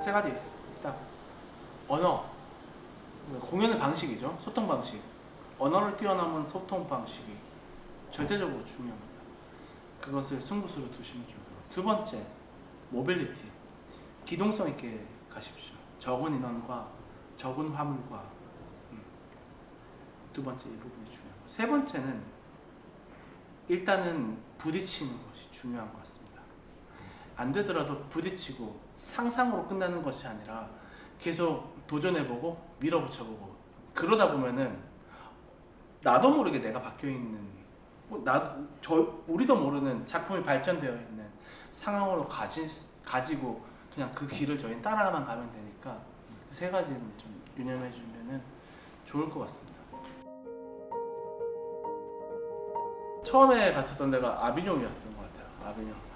세 가지 딱 언어, 그러니까 공연의 방식이죠. 소통 방식. 언어를 뛰어넘은 소통 방식이 절대적으로 중요합니다. 그것을 승부수로 두시면 좋고요. 두 번째, 모빌리티. 기동성 있게 가십시오. 적은 인원과 적은 화물과 두 번째 이 부분이 중요하고, 세 번째는 일단은 부딪히는 것이 중요한 것 같습니다. 안 되더라도 부딪히고 상상으로 끝나는 것이 아니라 계속 도전해보고 밀어붙여보고, 그러다 보면은 나도 모르게 내가 바뀌어있는, 우리도 모르는 작품이 발전되어 있는 상황으로 가지고 그냥 그 길을 저희는 따라만 가면 되니까 그 세 가지는 좀 유념해 주면은 좋을 것 같습니다. 처음에 갔었던 데가 아비뇽이었던 것 같아요.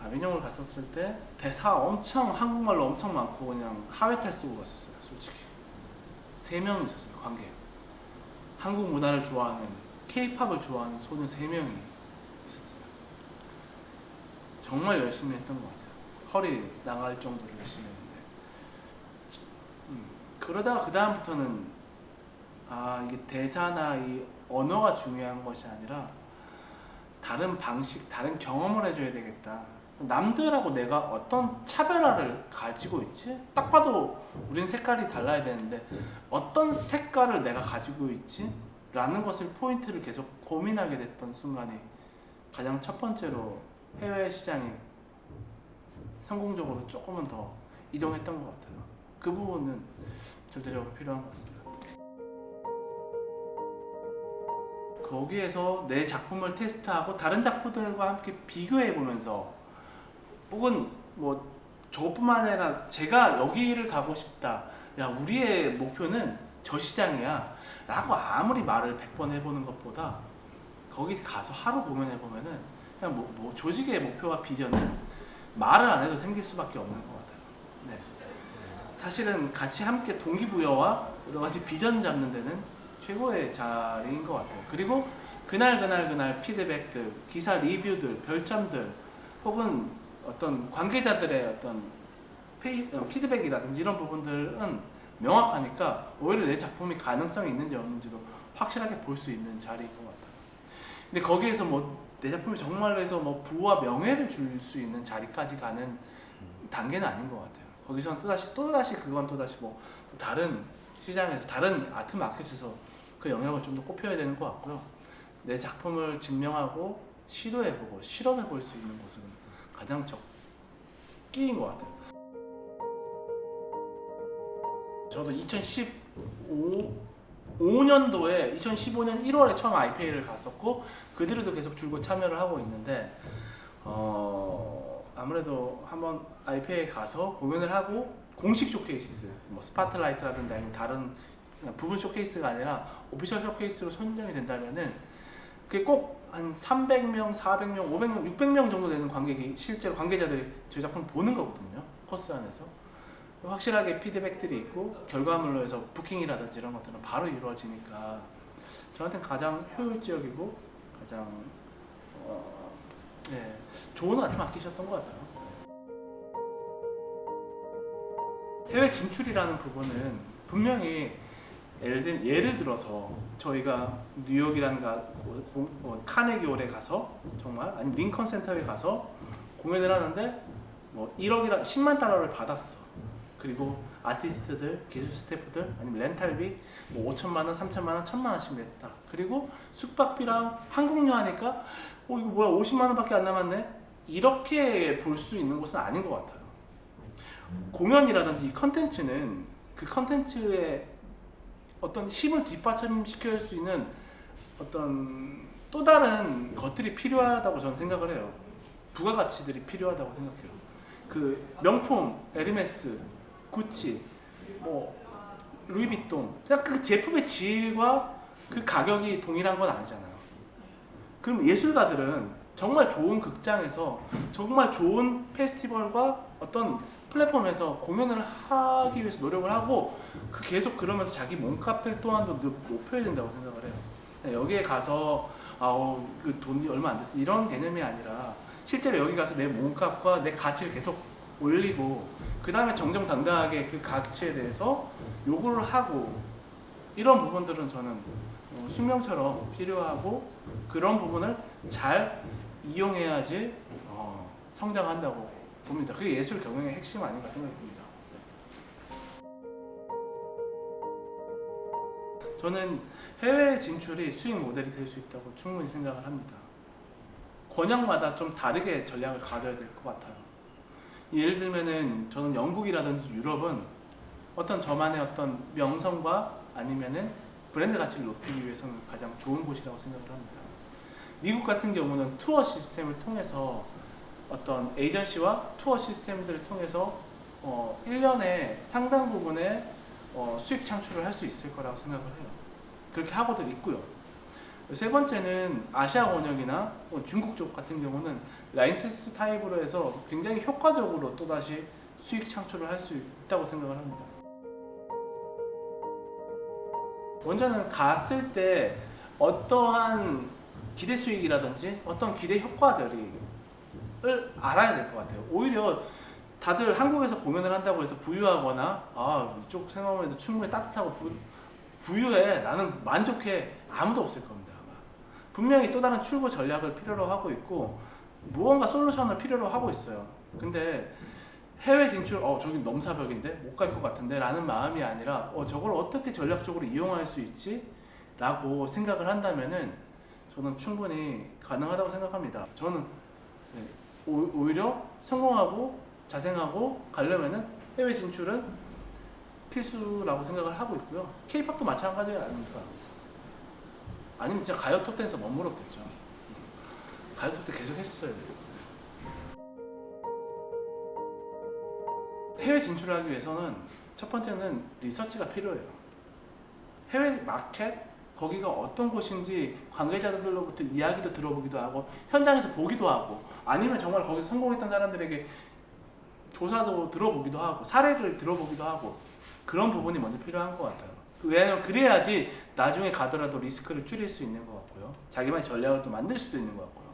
아비뇽을 갔었을 때 대사 엄청 한국말로 엄청 많고 그냥 하회탈 쓰고 갔었어요. 솔직히 3명 있었어요. 관객. 한국 문화를 좋아하는, K-팝을 좋아하는 소년 3명이 있었어요. 정말 열심히 했던 것 같아요. 허리 나갈 정도로 열심히 했는데, 그러다가 그 다음부터는 이게 대사나 이 언어가 중요한 것이 아니라 다른 방식, 다른 경험을 해줘야 되겠다. 남들하고 내가 어떤 차별화를 가지고 있지? 딱 봐도 우린 색깔이 달라야 되는데 어떤 색깔을 내가 가지고 있지? 라는 것을 포인트를 계속 고민하게 됐던 순간이 가장 첫 번째로 해외 시장이 성공적으로 조금은 더 이동했던 것 같아요. 그 부분은 절대적으로 필요한 것 같습니다. 거기에서 내 작품을 테스트하고 다른 작품들과 함께 비교해보면서, 혹은 뭐 저뿐만 아니라 제가 여기를 가고 싶다, 야 우리의 목표는 저 시장이야 라고 아무리 말을 100번 해보는 것보다 거기 가서 하루 공연해보면은 그냥 뭐 조직의 목표와 비전은 말을 안 해도 생길 수밖에 없는 것 같아요. 네. 사실은 같이 함께 동기부여와 여러 가지 비전 잡는 데는 최고의 자리인 것 같아요. 그리고 그날 피드백들, 기사 리뷰들, 별점들, 혹은 어떤 관계자들의 어떤 피드백이라든지 이런 부분들은 명확하니까 오히려 내 작품이 가능성이 있는지 없는지도 확실하게 볼 수 있는 자리인 것 같아요. 근데 거기에서 뭐 내 작품이 정말로 해서 뭐 부와 명예를 줄 수 있는 자리까지 가는 단계는 아닌 것 같아요. 거기서는 또다시 그건 또다시 뭐 또 다른 시장에서, 다른 아트 마켓에서 그 영역을 좀 더 꼽혀야 되는 것 같고요. 내 작품을 증명하고 시도해보고 실험해볼 수 있는 곳은 가장 적기인 것 같아요. 저도 2015년도에 2015년 1월에 처음 IPA를 갔었고 그 뒤로도 계속 줄곧 참여를 하고 있는데, 아무래도 한번 IPA에 가서 공연을 하고 공식 쇼케이스, 뭐 스파트라이트라든지 아니면 다른 그냥 부분 쇼케이스가 아니라 오피셜 쇼케이스로 선정이 된다면은 그게 꼭 한 300명, 400명, 500명, 600명 정도 되는 관객이 실제로 관계자들이 제 작품 보는 거거든요. 코스 안에서 확실하게 피드백들이 있고 결과물로 해서 부킹이라든지 이런 것들은 바로 이루어지니까 저한테는 가장 효율적이고 가장 좋은 아트 맡기셨던 것 같아요. 해외 진출이라는 부분은 분명히 예를 들어서 저희가 뉴욕이라는 카네기홀에 가서 정말, 아니면 링컨 센터에 가서 공연을 하는데 뭐 1억이라 10만 달러를 받았어. 그리고 아티스트들, 기술 스태프들, 아니면 렌탈비 뭐 5천만 원, 3천만 원, 1천만 원씩 냈다. 그리고 숙박비랑 항공료 하니까 이거 뭐야 50만 원밖에 안 남았네. 이렇게 볼 수 있는 곳은 아닌 것 같아요. 공연이라든지 이 컨텐츠는 그 컨텐츠의 어떤 힘을 뒷받침시킬 수 있는 어떤 또 다른 것들이 필요하다고 저는 생각을 해요. 부가가치들이 필요하다고 생각해요. 그 명품, 에르메스, 구찌, 뭐 루이비통, 그냥 그 제품의 질과 그 가격이 동일한 건 아니잖아요. 그럼 예술가들은 정말 좋은 극장에서 정말 좋은 페스티벌과 어떤 플랫폼에서 공연을 하기 위해서 노력을 하고 계속 그러면서 자기 몸값들 또한도 높여야 된다고 생각을 해요. 여기에 가서 그 돈이 얼마 안 됐어 이런 개념이 아니라 실제로 여기 가서 내 몸값과 내 가치를 계속 올리고 그 다음에 정정당당하게 그 가치에 대해서 요구를 하고 이런 부분들은 저는 숙명처럼 필요하고 그런 부분을 잘 이용해야지 성장한다고 봅니다. 그게 예술 경영의 핵심 아닌가 생각이 듭니다. 저는 해외 진출이 수익 모델이 될 수 있다고 충분히 생각을 합니다. 권역마다 좀 다르게 전략을 가져야 될 것 같아요. 예를 들면은 저는 영국이라든지 유럽은 어떤 저만의 어떤 명성과 아니면은 브랜드 가치를 높이기 위해서는 가장 좋은 곳이라고 생각을 합니다. 미국 같은 경우는 투어 시스템을 통해서 어떤 에이전시와 투어 시스템들을 통해서 1년에 상당 부분의 수익 창출을 할 수 있을 거라고 생각을 해요. 그렇게 하고들 있고요. 세 번째는 아시아 권역이나 중국 쪽 같은 경우는 라이센스 타입으로 해서 굉장히 효과적으로 또다시 수익 창출을 할 수 있다고 생각을 합니다. 먼저는 갔을 때 어떠한 기대 수익이라든지 어떤 기대 효과들을 알아야 될 것 같아요. 오히려 다들 한국에서 공연을 한다고 해서 부유하거나 이쪽 생각만 해도 충분히 따뜻하고 부유해 나는 만족해 아무도 없을 겁니다. 아마. 분명히 또 다른 출구 전략을 필요로 하고 있고 무언가 솔루션을 필요로 하고 있어요. 근데 해외 진출 저기 넘사벽인데 못 갈 것 같은데 라는 마음이 아니라 저걸 어떻게 전략적으로 이용할 수 있지? 라고 생각을 한다면은 저는 충분히 가능하다고 생각합니다. 저는 오히려 성공하고 자생하고 가려면은 해외 진출은 필수라고 생각을 하고 있고요. K-팝도 마찬가지 아닙니까? 아니면 진짜 가요 톱10에서 머물렀겠죠. 가요 톱10 계속 했었어야 돼요. 해외 진출을 하기 위해서는 첫 번째는 리서치가 필요해요. 해외 마켓 거기가 어떤 곳인지 관계자들로부터 이야기도 들어보기도 하고 현장에서 보기도 하고 아니면 정말 거기서 성공했던 사람들에게 조사도 들어보기도 하고 사례를 들어보기도 하고 그런 부분이 먼저 필요한 것 같아요. 왜냐하면 그래야지 나중에 가더라도 리스크를 줄일 수 있는 것 같고요. 자기만의 전략을 또 만들 수도 있는 것 같고요.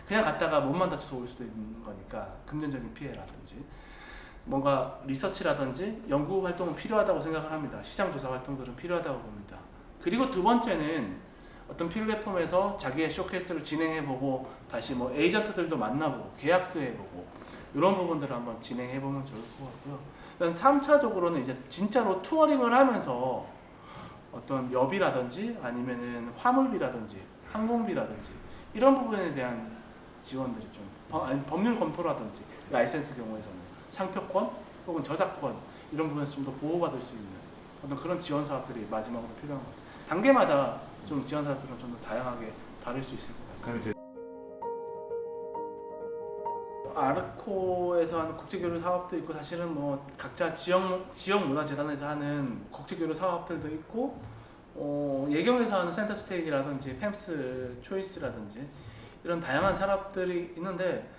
그냥 갔다가 몸만 다쳐서 올 수도 있는 거니까 금전적인 피해라든지 뭔가 리서치라든지 연구 활동은 필요하다고 생각을 합니다. 시장 조사 활동들은 필요하다고 봅니다. 그리고 두 번째는 어떤 플랫폼에서 자기의 쇼케이스를 진행해보고 다시 에이전트들도 만나보고 계약도 해보고 이런 부분들을 한번 진행해보면 좋을 것 같고요. 그다음 3차적으로는 이제 진짜로 투어링을 하면서 어떤 여비라든지 아니면은 화물비라든지 항공비라든지 이런 부분에 대한 지원들이 좀 법률 검토라든지 라이센스 경우에서는 상표권 혹은 저작권 이런 부분에서 좀 더 보호받을 수 있는 어떤 그런 지원 사업들이 마지막으로 필요한 것 같아요. 단계마다 좀 지원 사업들은 좀 더 다양하게 다를 수 있을 것 같습니다. 아르코에서 하는 국제교류 사업도 있고 사실은 각자 지역 문화재단에서 하는 국제교류 사업들도 있고 예경에서 하는 센터 스테이지라든지 팸스 초이스라든지 이런 다양한 산업들이 있는데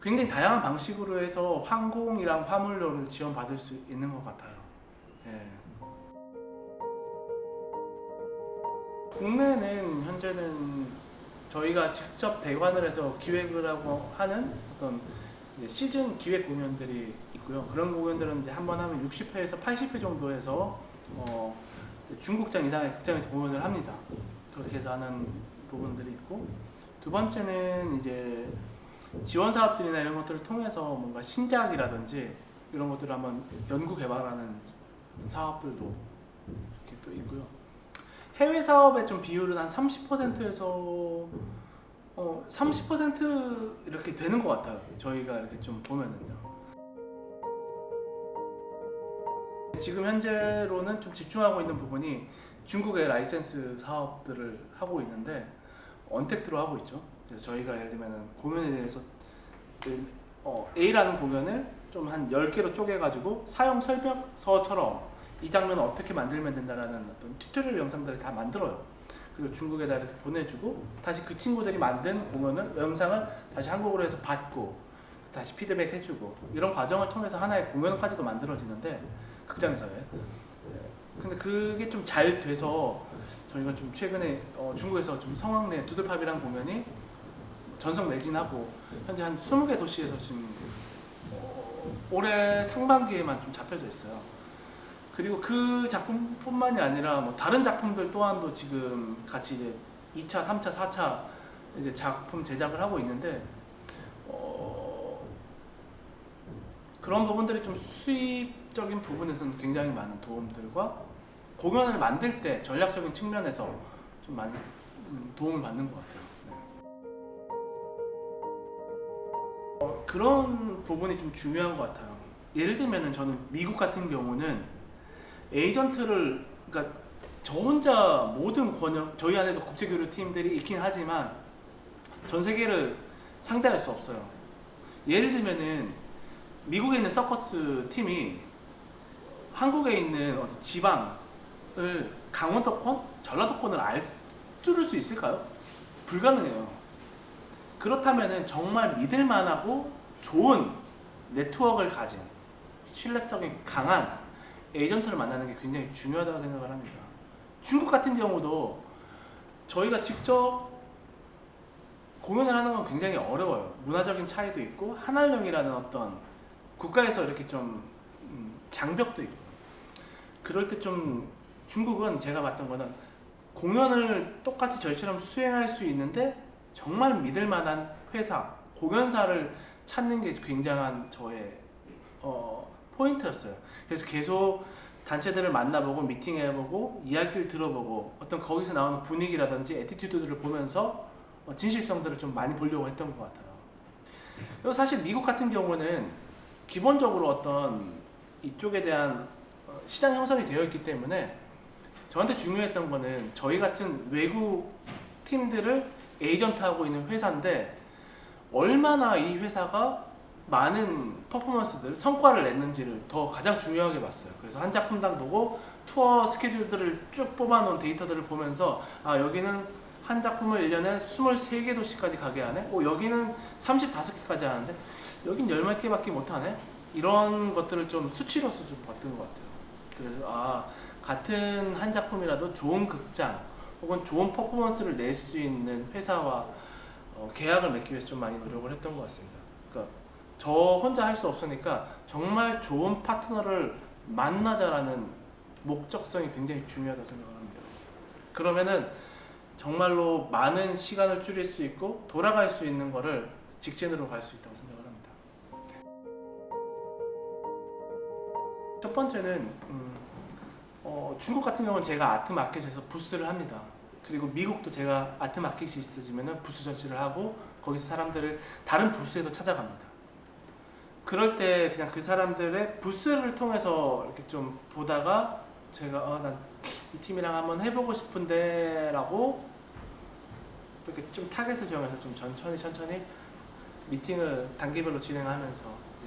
굉장히 다양한 방식으로 해서 항공이랑 화물료를 지원받을 수 있는 것 같아요. 예. 국내는 현재는 저희가 직접 대관을 해서 기획을 하고 하는 어떤 이제 시즌 기획 공연들이 있고요. 그런 공연들은 이제 한 번 하면 60회에서 80회 정도 해서 중국장 이상의 극장에서 공연을 합니다. 그렇게 해서 하는 부분들이 있고 두 번째는 이제 지원 사업들이나 이런 것들을 통해서 뭔가 신작이라든지 이런 것들을 한번 연구 개발하는 사업들도 이렇게 또 있고요. 해외 사업의 좀 비율은 한 30%에서 30% 이렇게 되는 것 같아요. 저희가 이렇게 좀 보면은요. 지금 현재로는 좀 집중하고 있는 부분이 중국의 라이센스 사업들을 하고 있는데 언택트로 하고 있죠. 그래서 저희가 예를 들면 공연에 대해서 A라는 공연을 좀 한 10개로 쪼개가지고 사용 설명서처럼 이 장면을 어떻게 만들면 된다라는 어떤 튜토리얼 영상들을 다 만들어요. 그리고 중국에다 이렇게 보내주고 다시 그 친구들이 만든 공연을 영상을 다시 한국어로 해서 받고 다시 피드백 해주고 이런 과정을 통해서 하나의 공연까지도 만들어지는데 극장에서요. 근데 그게 좀 잘 돼서 저희가 좀 최근에 중국에서 좀 성황리에 두들팝이라는 공연이 전성 매진하고 현재 한 20개 도시에서 지금 올해 상반기에만 좀 잡혀져 있어요. 그리고 그 작품뿐만이 아니라 뭐 다른 작품들 또한도 지금 같이 이제 2차, 3차, 4차 이제 작품 제작을 하고 있는데 그런 부분들이 좀 수입적인 부분에서는 굉장히 많은 도움들과 공연을 만들 때 전략적인 측면에서 좀 많이 도움을 받는 것 같아요. 네. 그런 부분이 좀 중요한 것 같아요. 예를 들면은 저는 미국 같은 경우는 에이전트를, 그러니까 저 혼자 모든 권역, 저희 안에도 국제교류 팀들이 있긴 하지만 전 세계를 상대할 수 없어요. 예를 들면은 미국에 있는 서커스 팀이 한국에 있는 어디 지방을 강원도권, 전라도권을 뚫을 수 있을까요? 불가능해요. 그렇다면은 정말 믿을만하고 좋은 네트워크를 가진 신뢰성이 강한 에이전트를 만나는 게 굉장히 중요하다고 생각을 합니다. 중국 같은 경우도 저희가 직접 공연을 하는 건 굉장히 어려워요. 문화적인 차이도 있고 한알령이라는 어떤 국가에서 이렇게 좀 장벽도 있고, 그럴 때 좀 중국은 제가 봤던 거는 공연을 똑같이 저희처럼 수행할 수 있는데 정말 믿을 만한 회사, 공연사를 찾는 게 굉장한 저의 포인트였어요. 그래서 계속 단체들을 만나보고 미팅해보고 이야기를 들어보고 어떤 거기서 나오는 분위기라든지 애티튜드들을 보면서 진실성들을 좀 많이 보려고 했던 것 같아요. 그리고 사실 미국 같은 경우는 기본적으로 어떤 이쪽에 대한 시장 형성이 되어 있기 때문에 저한테 중요했던 거는 저희 같은 외국 팀들을 에이전트하고 있는 회사인데 얼마나 이 회사가 많은 퍼포먼스들, 성과를 냈는지를 더 가장 중요하게 봤어요. 그래서 한 작품당 보고 투어 스케줄들을 쭉 뽑아놓은 데이터들을 보면서 아, 여기는 한 작품을 1년에 23개 도시까지 가게 하네? 여기는 35개까지 하는데 여긴 10몇 개밖에 못하네? 이런 것들을 좀 수치로서 좀 봤던 것 같아요. 그래서 같은 한 작품이라도 좋은 극장 혹은 좋은 퍼포먼스를 낼 수 있는 회사와 계약을 맺기 위해서 좀 많이 노력을 했던 것 같습니다. 그러니까 저 혼자 할 수 없으니까 정말 좋은 파트너를 만나자라는 목적성이 굉장히 중요하다고 생각을 합니다. 그러면은 정말로 많은 시간을 줄일 수 있고 돌아갈 수 있는 거를 직진으로 갈 수 있다고 생각을 합니다. 첫 번째는 중국 같은 경우는 제가 아트마켓에서 부스를 합니다. 그리고 미국도 제가 아트마켓이 있으면 부스 전시를 하고 거기서 사람들을 다른 부스에도 찾아갑니다. 그럴 때 그냥 그 사람들의 부스를 통해서 이렇게 좀 보다가 제가 난 이 팀이랑 한번 해보고 싶은데 라고 이렇게 좀 타겟을 정해서 좀 천천히 미팅을 단계별로 진행하면서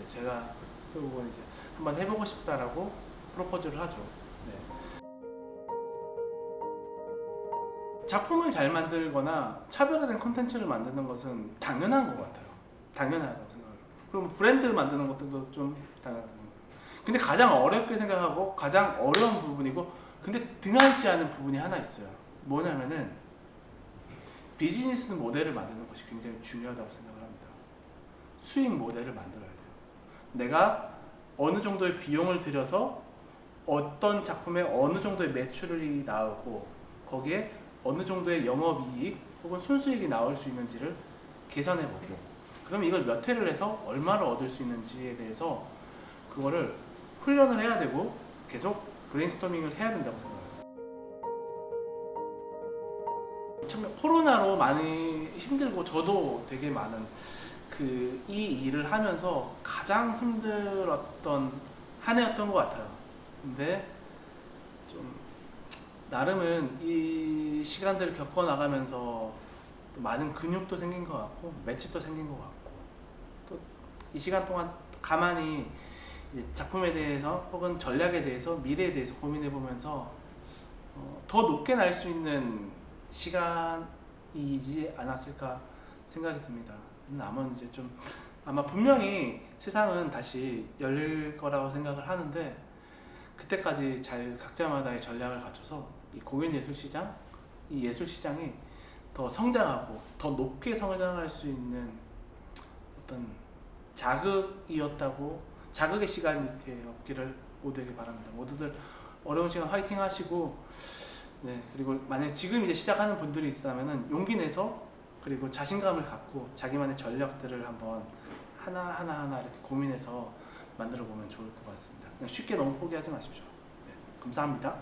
제가 결국은 이제 한번 해보고 싶다라고 프로포즈를 하죠. 네. 작품을 잘 만들거나 차별화된 콘텐츠를 만드는 것은 당연한 것 같아요. 당연하다고 생각해요. 그럼 브랜드 만드는 것도 좀 당연하다고 생각해요. 근데 가장 어렵게 생각하고 가장 어려운 부분이고 근데 등한시 하는 부분이 하나 있어요. 뭐냐면은 비즈니스 모델을 만드는 것이 굉장히 중요하다고 생각을 합니다. 수익 모델을 만들어야 돼요. 내가 어느 정도의 비용을 들여서 어떤 작품에 어느 정도의 매출이 나오고 거기에 어느 정도의 영업이익 혹은 순수익이 나올 수 있는지를 계산해보고 그럼 이걸 몇 회를 해서 얼마를 얻을 수 있는지에 대해서 그거를 훈련을 해야 되고 계속 브레인스토밍을 해야 된다고 생각해요. 참 코로나로 많이 힘들고 저도 되게 많은 이 일을 하면서 가장 힘들었던 한 해였던 것 같아요. 근데 좀 나름은 이 시간들을 겪어 나가면서 또 많은 근육도 생긴 것 같고 맷집도 생긴 것 같고 또 이 시간 동안 가만히 이제 작품에 대해서 혹은 전략에 대해서 미래에 대해서 고민해 보면서 더 높게 날 수 있는 시간이지 않았을까 생각이 듭니다. 남은 이제 좀 아마 분명히 세상은 다시 열릴 거라고 생각을 하는데 그때까지 잘 각자마다의 전략을 갖춰서 이 공연예술시장, 이 예술시장이 더 성장하고 더 높게 성장할 수 있는 어떤 자극이었다고 자극의 시간이 이렇게 없기를 모두에게 바랍니다. 모두들 어려운 시간 화이팅 하시고, 네, 그리고 만약 지금 이제 시작하는 분들이 있다면은 용기 내서, 그리고 자신감을 갖고 자기만의 전략들을 한번 하나 이렇게 고민해서 만들어 보면 좋을 것 같습니다. 그냥 쉽게 너무 포기하지 마십시오. 네, 감사합니다.